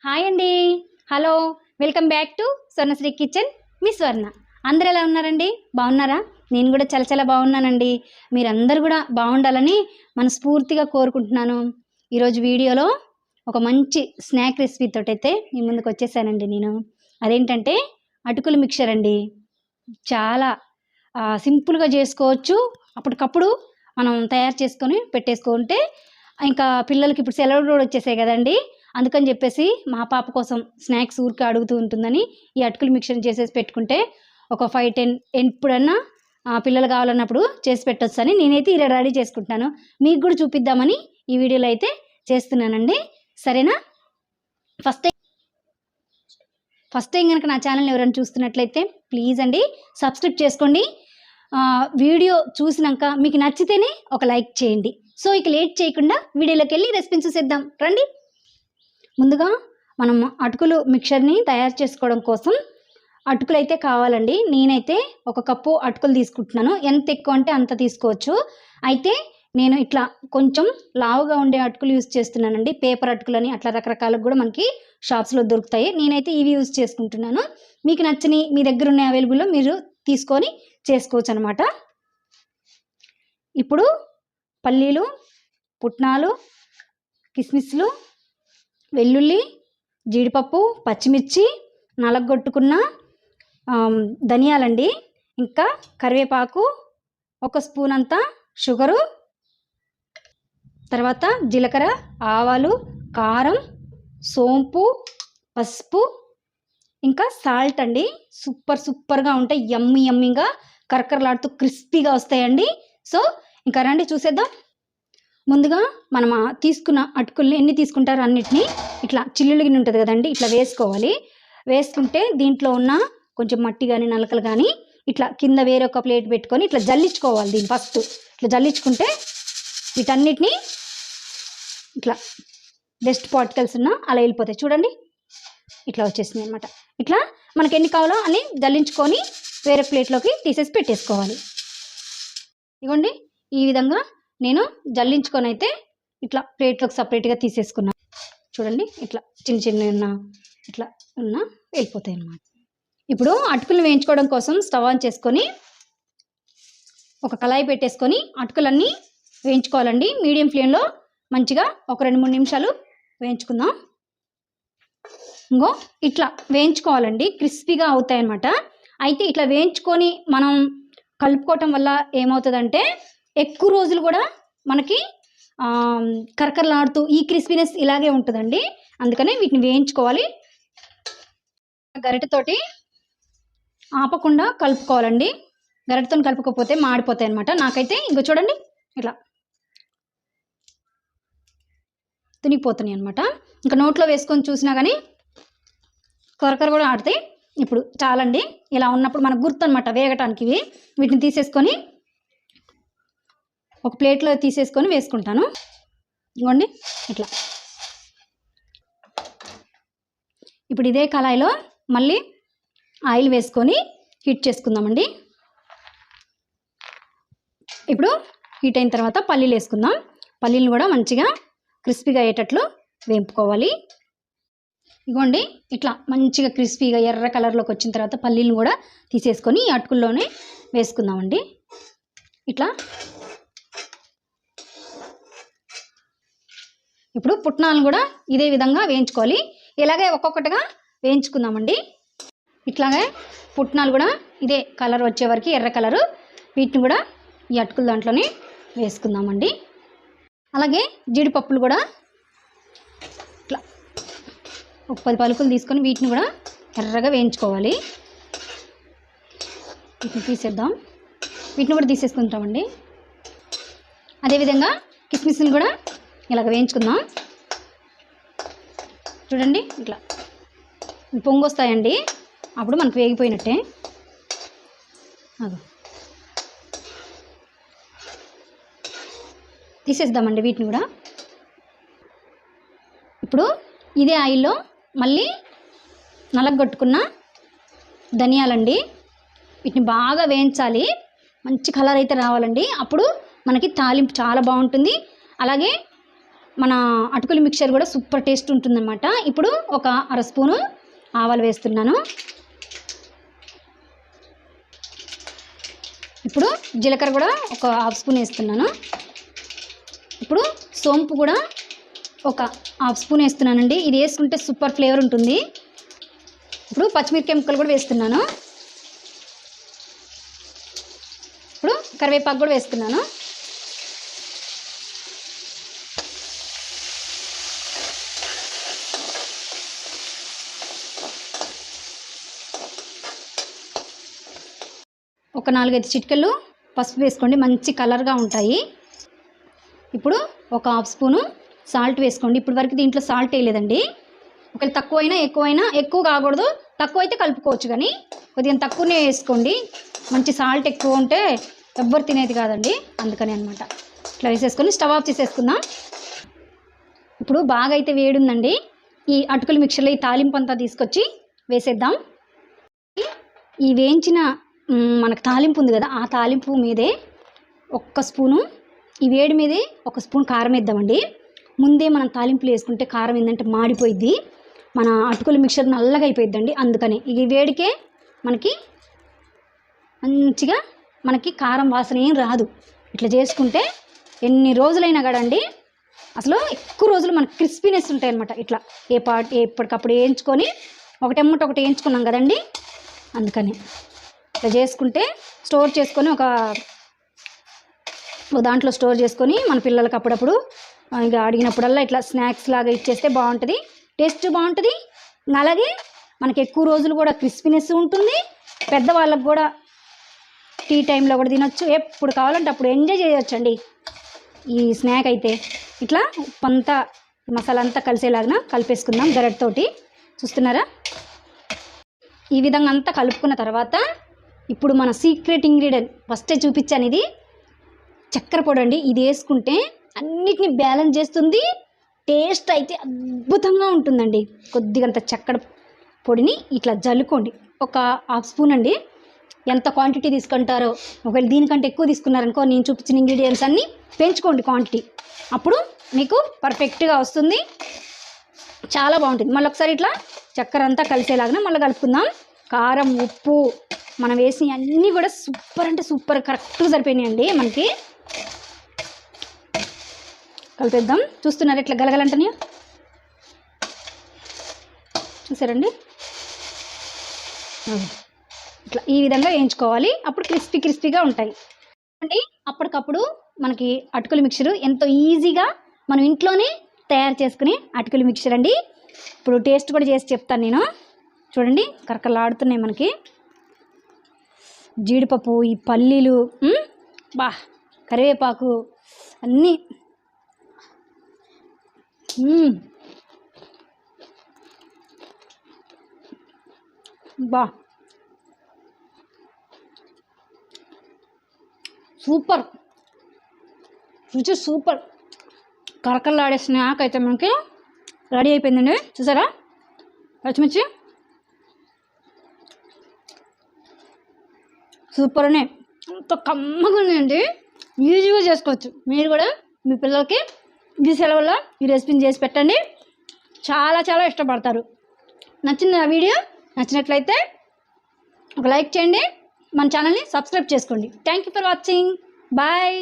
Hi అండి. Hello, welcome back to Swarnasri kitchen. మీ స్వర్ణ. అందరూ ఎలా ఉన్నారండి? బాగున్నారా? నేను కూడా చాలా చాలా బాగున్నానండి. మీరందరూ కూడా బాగుండాలని మనస్ఫూర్తిగా కోరుకుంటున్నాను. ఈరోజు వీడియోలో ఒక మంచి స్నాక్ రెసిపీ తోటైతే మీ ముందుకు వచ్చేసానండి నేను. అదేంటంటే అటుకులు మిక్చర్ అండి. చాలా సింపుల్గా చేసుకోవచ్చు. అప్పటికప్పుడు మనం తయారు చేసుకొని పెట్టేసుకుంటే ఇంకా పిల్లలకి ఇప్పుడు సెలవులు కూడా వచ్చేసాయి కదండి. అందుకని చెప్పేసి మా పాప కోసం స్నాక్స్ ఊరికే అడుగుతూ ఉంటుందని ఈ అటుకులు మిక్చర్ చేసేసి పెట్టుకుంటే ఒక 5-10 ఎప్పుడన్నా పిల్లలు కావాలన్నప్పుడు చేసి పెట్టొచ్చు అని నేనైతే ఇలా రెడీ చేసుకుంటున్నాను. మీకు కూడా చూపిద్దామని ఈ వీడియోలో అయితే చేస్తున్నానండి. సరేనా? ఫస్ట్ టైం కనుక నా ఛానల్ని ఎవరైనా చూస్తున్నట్లయితే ప్లీజ్ అండి సబ్స్క్రైబ్ చేసుకోండి. వీడియో చూసినాక మీకు నచ్చితేనే ఒక లైక్ చేయండి. సో ఇక లేట్ చేయకుండా వీడియోలోకి వెళ్ళి రెసిపీ చూసేద్దాం రండి. ముందుగా మనం అటుకులు మిక్చర్ని తయారు చేసుకోవడం కోసం అటుకులు అయితే కావాలండి. నేనైతే 1 కప్పు అటుకులు తీసుకుంటున్నాను. ఎంత ఎక్కువ అంటే అంత తీసుకోవచ్చు. అయితే నేను ఇట్లా కొంచెం లావుగా ఉండే అటుకులు యూజ్ చేస్తున్నానండి. పేపర్ అటుకులని అట్లా రకరకాలకు కూడా మనకి షాప్స్లో దొరుకుతాయి. నేనైతే ఇవి యూజ్ చేసుకుంటున్నాను. మీకు నచ్చని మీ దగ్గర ఉన్న అవైలబుల్లో మీరు తీసుకొని చేసుకోవచ్చు అనమాట. ఇప్పుడు పల్లీలు, పుట్నాలు, కిస్మిస్లు, వెల్లుల్లి, జీడిపప్పు, పచ్చిమిర్చి, నలగొట్టుకున్న ధనియాలండి, ఇంకా కరివేపాకు, 1 స్పూన్ అంతా షుగరు, తర్వాత జీలకర్ర, ఆవాలు, కారం, సోంపు, పసుపు, ఇంకా సాల్ట్ అండి. సూపర్గా ఉంటాయి. యమ్మీగా కరకరలాడుతూ క్రిస్పీగా వస్తాయండి. సో ఇంకా రండి చూసేద్దాం. ముందుగా మనం తీసుకున్న అటుకుల్ని ఎన్ని తీసుకుంటారో అన్నిటినీ ఇట్లా చిల్లులు గిన్నె ఉంటుంది కదండి, ఇట్లా వేసుకోవాలి. వేసుకుంటే దీంట్లో ఉన్న కొంచెం మట్టి కానీ నలకలు కానీ ఇట్లా కింద వేరొక ప్లేట్ పెట్టుకొని ఇట్లా జల్లించుకోవాలి. దీన్ని ఫస్ట్ ఇట్లా జల్లించుకుంటే వీటన్నిటినీ ఇట్లా డస్ట్ పార్టికల్స్ ఉన్న అలా వెళ్ళిపోతాయి. చూడండి ఇట్లా వచ్చేసింది అనమాట. ఇట్లా మనకి ఎన్ని కావాలో అన్ని జల్లించుకొని వేరే ప్లేట్లోకి తీసేసి పెట్టేసుకోవాలి. ఇవ్వండి ఈ విధంగా నేను జల్లించుకొని అయితే ఇట్లా ప్లేట్లోకి సపరేట్గా తీసేసుకున్నాను. చూడండి ఇట్లా చిన్న ఇట్లా వెళ్ళిపోతాయి అన్నమాట. ఇప్పుడు అటుకులు వేయించుకోవడం కోసం స్టవ్ ఆన్ చేసుకొని ఒక కళాయి పెట్టేసుకొని అటుకులన్నీ వేయించుకోవాలండి. మీడియం ఫ్లేమ్లో మంచిగా ఒక 2-3 నిమిషాలు వేయించుకుందాం. ఇంకో ఇట్లా వేయించుకోవాలండి, క్రిస్పీగా అవుతాయి అన్నమాట. అయితే ఇట్లా వేయించుకొని మనం కలుపుకోవటం వల్ల ఏమవుతుందంటే ఎక్కువ రోజులు కూడా మనకి కరకరలాడుతూ ఈ క్రిస్పీనెస్ ఇలాగే ఉంటుందండి. అందుకనే వీటిని వేయించుకోవాలి. గరిటెతోటి ఆపకుండా కలుపుకోవాలండి. గరిటెతో కలుపుకోకపోతే మాడిపోతాయి అన్నమాట. నాకైతే ఇంకో చూడండి ఇట్లా తునిగిపోతున్నాయి అనమాట. ఇంకా నోట్లో వేసుకొని చూసినా కానీ కరకర కూడా ఆడతాయి. ఇప్పుడు చాలండి. ఇలా ఉన్నప్పుడు మనకు గుర్తు అనమాట వేగటానికి. వీటిని తీసేసుకొని ఒక ప్లేట్లో తీసేసుకొని వేసుకుంటాను. ఇవ్వండి ఇట్లా. ఇప్పుడు ఇదే కళాయిలో మళ్ళీ ఆయిల్ వేసుకొని హీట్ చేసుకుందామండి. ఇప్పుడు హీట్ అయిన తర్వాత పల్లీలు వేసుకుందాం. పల్లీలు కూడా మంచిగా క్రిస్పీగా అయ్యేటట్లు వేపుకోవాలి. ఇగోండి ఇట్లా మంచిగా క్రిస్పీగా ఎర్ర కలర్లోకి వచ్చిన తర్వాత పల్లీలు కూడా తీసేసుకొని ఈ అటుకుల్లోనే వేసుకుందామండి. ఇట్లా ఇప్పుడు పుట్నాలను కూడా ఇదే విధంగా వేయించుకోవాలి. ఇలాగే ఒక్కొక్కటిగా వేయించుకుందామండి. ఇట్లాగే పుట్నాలు కూడా ఇదే కలర్ వచ్చే వరకు ఎర్ర కలరు వీటిని కూడా ఈ అటుకుల దాంట్లోనే వేసుకుందామండి. అలాగే జీడిపప్పులు కూడా ఇట్లా ఒక 10 పలుకులు తీసుకొని వీటిని కూడా ఎర్రగా వేయించుకోవాలి. వీటిని తీసేద్దాం. వీటిని కూడా తీసేసుకుంటామండి. అదేవిధంగా కిస్మిస్ని కూడా ఇలాగ వేయించుకుందాం. చూడండి ఇట్లా పొంగు వస్తాయండి, అప్పుడు మనకు వేగిపోయినట్టే. అదో తీసేద్దామండి వీటిని కూడా. ఇప్పుడు ఇదే ఆయిల్లో మళ్ళీ నలగొట్టుకున్న ధనియాలండి, వీటిని బాగా వేయించాలి. మంచి కలర్ అయితే రావాలండి. అప్పుడు మనకి తాలింపు చాలా బాగుంటుంది. అలాగే మన అటుకుల మిక్చర్ కూడా సూపర్ టేస్ట్ ఉంటుందన్నమాట. ఇప్పుడు ఒక అర స్పూను ఆవాలు వేస్తున్నాను. ఇప్పుడు జీలకర్ర కూడా ఒక హాఫ్ స్పూన్ వేస్తున్నాను. ఇప్పుడు సోంపు కూడా ఒక హాఫ్ స్పూన్ వేస్తున్నానండి. ఇది వేసుకుంటే సూపర్ ఫ్లేవర్ ఉంటుంది. ఇప్పుడు పచ్చిమిరపకాయ ముక్కలు కూడా వేస్తున్నాను. ఇప్పుడు కరివేపాకు కూడా వేస్తున్నాను. ఒక 4-5 చిటికెళ్ళు పసుపు వేసుకోండి, మంచి కలర్గా ఉంటాయి. ఇప్పుడు ఒక హాఫ్ స్పూను సాల్ట్ వేసుకోండి. ఇప్పటి వరకు దీంట్లో సాల్ట్ వేయలేదండి. ఒకవేళ తక్కువైనా ఎక్కువైనా, ఎక్కువ కాకూడదు, తక్కువ అయితే కలుపుకోవచ్చు, కానీ కొద్దిగా తక్కువనే వేసుకోండి. మంచి సాల్ట్ ఎక్కువ ఉంటే ఎవ్వరు తినేది కాదండి, అందుకని అనమాట. ఇట్లా వేసేసుకొని స్టవ్ ఆఫ్ చేసేసుకుందాం. ఇప్పుడు బాగా అయితే వేడుందండి. ఈ అటుకుల మిక్చర్లో ఈ తాలింపు అంతా తీసుకొచ్చి వేసేద్దాం. ఈ వేయించిన మనకు తాలింపు ఉంది కదా, ఆ తాలింపు మీదే ఒక్క స్పూను, ఈ వేడి మీదే ఒక స్పూన్ కారం వేద్దామండి. ముందే మనం తాలింపులు వేసుకుంటే కారం ఏంటంటే మాడిపోయిద్ది, మన అటుకుల మిక్చర్ నల్లగా అయిపోయిద్దండి. అందుకని ఈ వేడికే మనకి మంచిగా మనకి కారం వాసన ఏం రాదు. ఇట్లా చేసుకుంటే ఎన్ని రోజులైనా కదండి, అసలు ఎక్కువ రోజులు మనకు క్రిస్పీనెస్ ఉంటాయి అన్నమాట. ఇట్లా ఎప్పటికప్పుడు వేయించుకొని ఒకటెమ్మట ఒకటి వేయించుకున్నాం కదండి, అందుకని ఇట్లా చేసుకుంటే స్టోర్ చేసుకొని ఒక దాంట్లో స్టోర్ చేసుకొని మన పిల్లలకి అప్పుడప్పుడు ఇక అడిగినప్పుడల్లా ఇట్లా స్నాక్స్ లాగా ఇచ్చేస్తే బాగుంటుంది, టేస్ట్ బాగుంటుంది. అలాగే మనకి ఎక్కువ రోజులు కూడా క్రిస్పీనెస్ ఉంటుంది. పెద్దవాళ్ళకు కూడా టీ టైంలో కూడా తినొచ్చు, ఎప్పుడు కావాలంటే అప్పుడు ఎంజాయ్ చేయొచ్చండి ఈ స్నాక్ అయితే. ఇట్లా ఉప్పంతా మసాలా అంతా కలిసేలాగా కలిపేసుకుందాం గరిటెతోటి. చూస్తున్నారా, ఈ విధంగా అంతా కలుపుకున్న తర్వాత ఇప్పుడు మన సీక్రెట్ ఇంగ్రీడియంట్ ఫస్టే చూపించాను, ఇది చక్కెర పొడి అండి. ఇది వేసుకుంటే అన్నిటిని బ్యాలెన్స్ చేస్తుంది, టేస్ట్ అయితే అద్భుతంగా ఉంటుందండి. కొద్దిగంత చక్కెర పొడిని ఇట్లా జల్లుకోండి, ఒక హాఫ్ స్పూన్ అండి. ఎంత క్వాంటిటీ తీసుకుంటారో, ఒకవేళ దీనికంటే ఎక్కువ తీసుకున్నారనుకో నేను చూపించిన ఇంగ్రీడియంట్స్ అన్నీ పెంచుకోండి క్వాంటిటీ, అప్పుడు మీకు పర్ఫెక్ట్గా వస్తుంది, చాలా బాగుంటుంది. మళ్ళీ ఒకసారి ఇట్లా చక్కెర అంతా కలిసేలాగా మళ్ళీ కలుపుకుందాం. కారం, ఉప్పు మనం వేసి అన్నీ కూడా సూపర్ అంటే సూపర్ కరెక్ట్గా సరిపోయినాయండి మనకి. కలిపేద్దాం. చూస్తున్నారు ఇట్లా గలగలంటనే, చూసారండి, ఇట్లా ఈ విధంగా వేయించుకోవాలి, అప్పుడు క్రిస్పీగా ఉంటాయి అండి. అప్పటికప్పుడు మనకి అటుకుల మిక్చర్ ఎంతో ఈజీగా మనం ఇంట్లోనే తయారు చేసుకుని అటుకుల మిక్చర్ అండి. ఇప్పుడు టేస్ట్ కూడా చేసి చెప్తాను నేను. చూడండి కరకలాడుతున్నాయి మనకి జీడిపప్పు, ఈ పల్లీలు, కరివేపాకు అన్నీ సూపర్ రుచి, సూపర్ కరకలాడే స్నాక్ అయితే మనకి రెడీ అయిపోయిందండి. చూసారా పచ్చిమిర్చి సూపర్ అనే అంత కమ్మగా ఉన్నాయండి. ఈజీగా చేసుకోవచ్చు. మీరు కూడా మీ పిల్లలకి ఈ సెలవుల్లో ఈ రెసిపీని చేసి పెట్టండి, చాలా చాలా ఇష్టపడతారు. నచ్చిన వీడియో నచ్చినట్లయితే ఒక లైక్ చేయండి, మన ఛానల్ని సబ్స్క్రైబ్ చేసుకోండి. Thank you for watching. Bye.